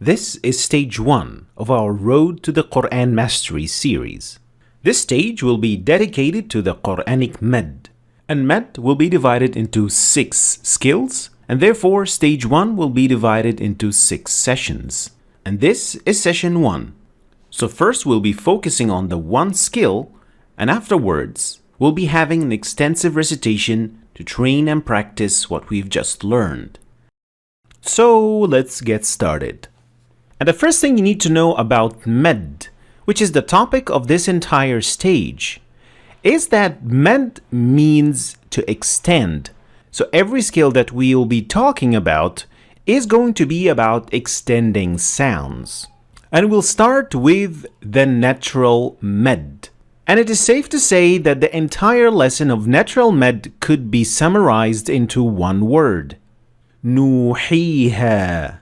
This is stage 1 of our Road to the Quran Mastery series. This stage will be dedicated to the Quranic Med, and Med will be divided into 6 skills, and therefore stage 1 will be divided into 6 sessions. And this is session 1. So first we'll be focusing on the one skill, and afterwards we'll be having an extensive recitation to train and practice what we've just learned. So let's get started. And the first thing you need to know about Med, which is the topic of this entire stage, is that Med means to extend. So every skill that we will be talking about is going to be about extending sounds. And we'll start with the natural Med. And it is safe to say that the entire lesson of natural Med could be summarized into one word: Nuhiha.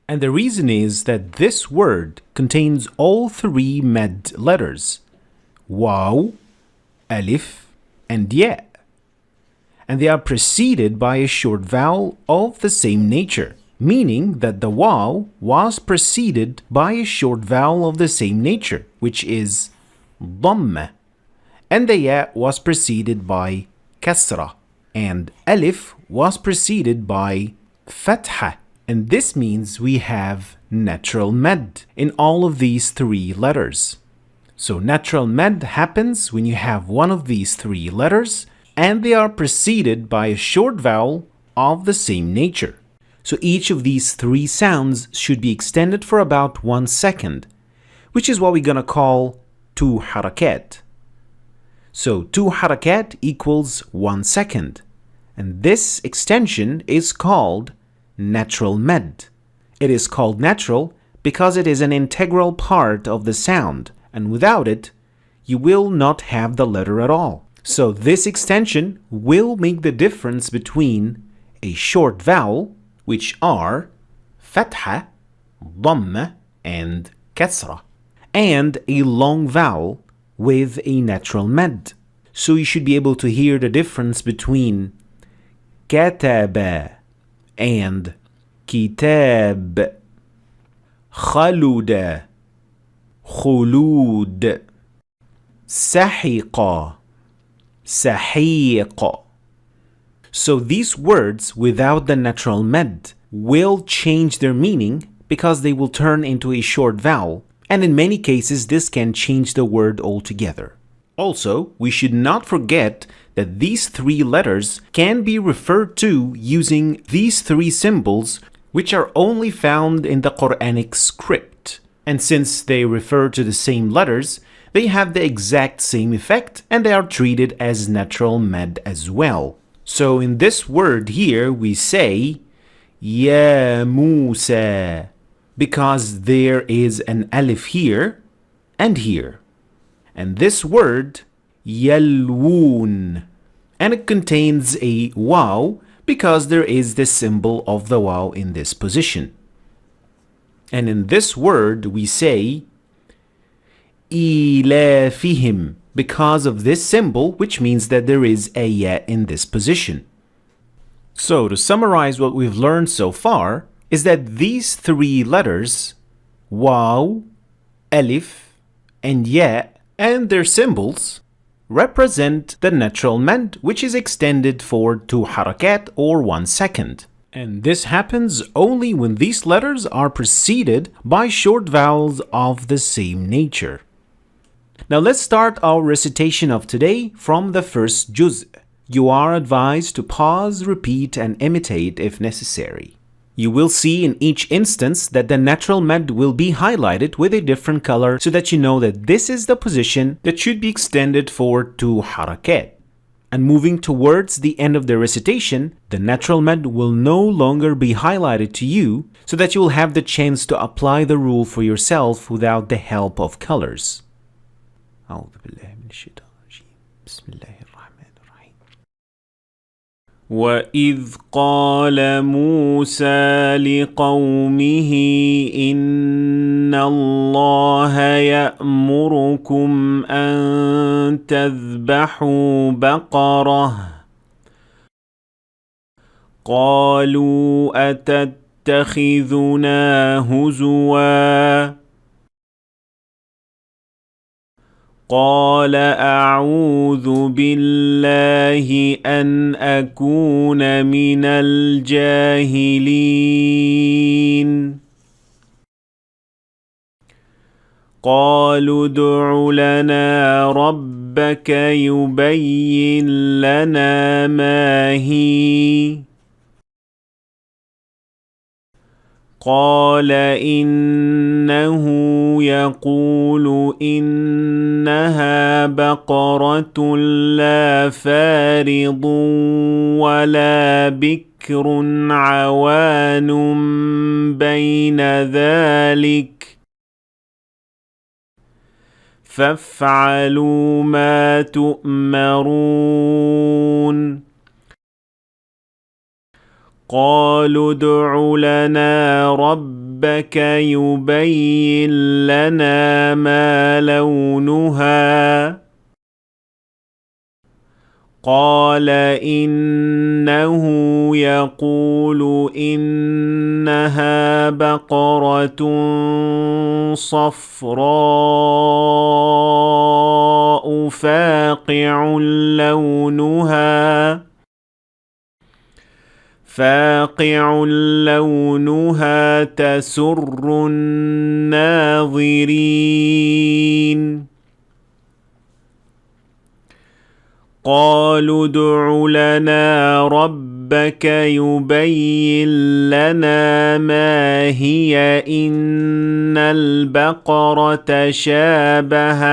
And the reason is that this word contains all 3 Med letters: Waw, Alif, and Ya. And they are preceded by a short vowel of the same nature, meaning that the Waw was preceded by a short vowel of the same nature, which is Dhamma, and the Ya was preceded by Kasra, and Alif was preceded by Fatha. And this means we have natural Med in all of these 3 letters. So natural Med happens when you have one of these 3 letters and they are preceded by a short vowel of the same nature. So each of these 3 sounds should be extended for about 1 second, which is what we're going to call 2 harakat. So 2 harakat equals 1 second. And this extension is called natural Med. It is called natural because it is an integral part of the sound, and without it, you will not have the letter at all. So this extension will make the difference between a short vowel, which are Fatha, Dhamma, and Kasra, and a long vowel with a natural Med. So you should be able to hear the difference between Kataba and Kitab, Khaluda, Khulud, Sahiqa, Sahiq. So these words without the natural Med will change their meaning because they will turn into a short vowel, and in many cases this can change the word altogether. Also, we should not forget that these 3 letters can be referred to using these 3 symbols, which are only found in the Quranic script. And since they refer to the same letters, they have the exact same effect and they are treated as natural Med as well. So in this word here, we say Ya Musa, because there is an alif here and here. And this word Yalwoon, and it contains a waw because there is the symbol of the waw in this position. And in this word we say Ilafihim because of this symbol, which means that there is a ya in this position. So to summarize what we've learned so far is that these 3 letters, waw, alif, and ya, and their symbols represent the natural Med, which is extended for 2 harakat or 1 second. And this happens only when these letters are preceded by short vowels of the same nature. Now let's start our recitation of today from the first juz. You are advised to pause, repeat, and imitate if necessary. You will see in each instance that the natural Med will be highlighted with a different color so that you know that this is the position that should be extended for 2 harakat. And moving towards the end of the recitation, the natural Med will no longer be highlighted to you so that you will have the chance to apply the rule for yourself without the help of colors. وَإِذْ قَالَ مُوسَى لِقَوْمِهِ إِنَّ اللَّهَ يَأْمُرُكُمْ أَن تَذْبَحُوا بَقَرَةً قَالُوا أتتخذنا هزوا قال أعوذ بالله أن أكون من الجاهلين قالوا ادع لنا ربك يبين لنا ما هي قال إنه يقول إنها بقرة لا فارض ولا بكر عوان بين ذلك فافعلوا ما تؤمرون قالوا ادع لنا ربك يبين لنا ما لونها قال إنه يقول إنها بقرة صفراء فاقع لونها تسر الناظرين قالوا ادع لنا ربك يبين لنا ما هي إن البقرة شابه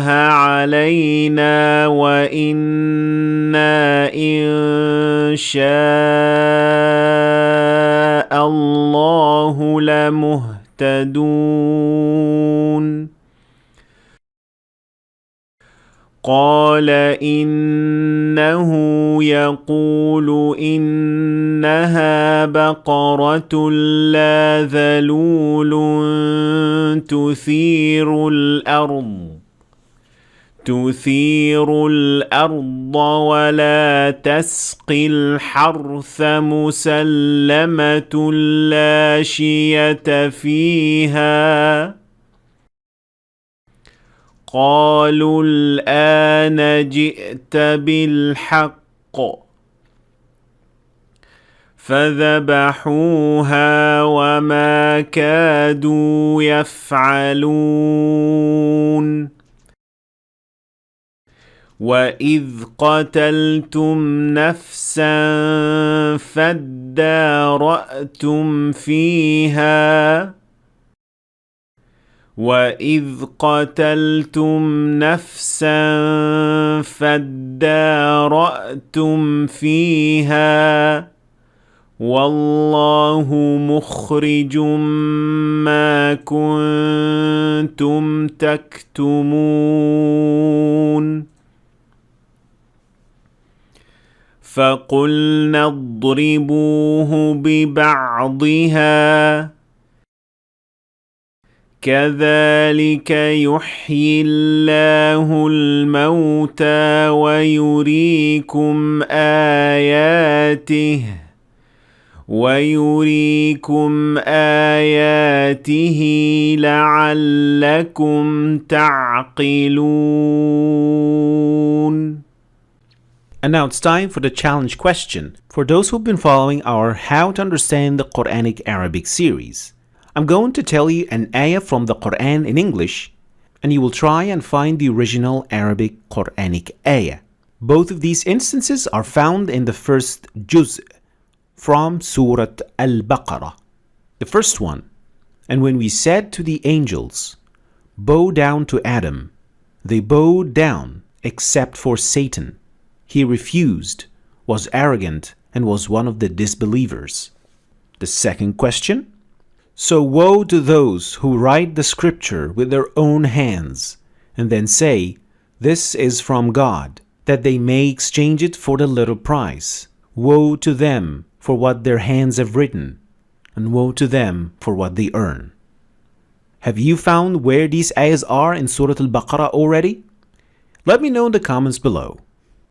علينا وإنا إن شاء الله لمهتدون قال إنه يقول إنها بقرة لا ذلول تثير الأرض ولا تسقي الحرث مسلمة لا شية فيها قالوا الآن جئت بالحق فذبحوها وما كادوا يفعلون وإذ قتلتم نفسا فادارأتم فيها والله مخرج ما كنتم تكتمون فقلنا اضربوه ببعضها كذلك يحيي الله الموتى ويريكم آياته لعلكم تعقلون. And now it's time for the challenge question. For those who've been following our How to Understand the Quranic Arabic series, I'm going to tell you an ayah from the Quran in English, and you will try and find the original Arabic Quranic ayah. Both of these instances are found in the first juz from Surah Al-Baqarah. The first one, and when we said to the angels, bow down to Adam, they bowed down except for Satan. He refused, was arrogant, and was one of the disbelievers. The second question, so woe to those who write the scripture with their own hands, and then say, this is from God, that they may exchange it for the little price. Woe to them for what their hands have written, and woe to them for what they earn. Have you found where these ayahs are in Surah Al-Baqarah already? Let me know in the comments below.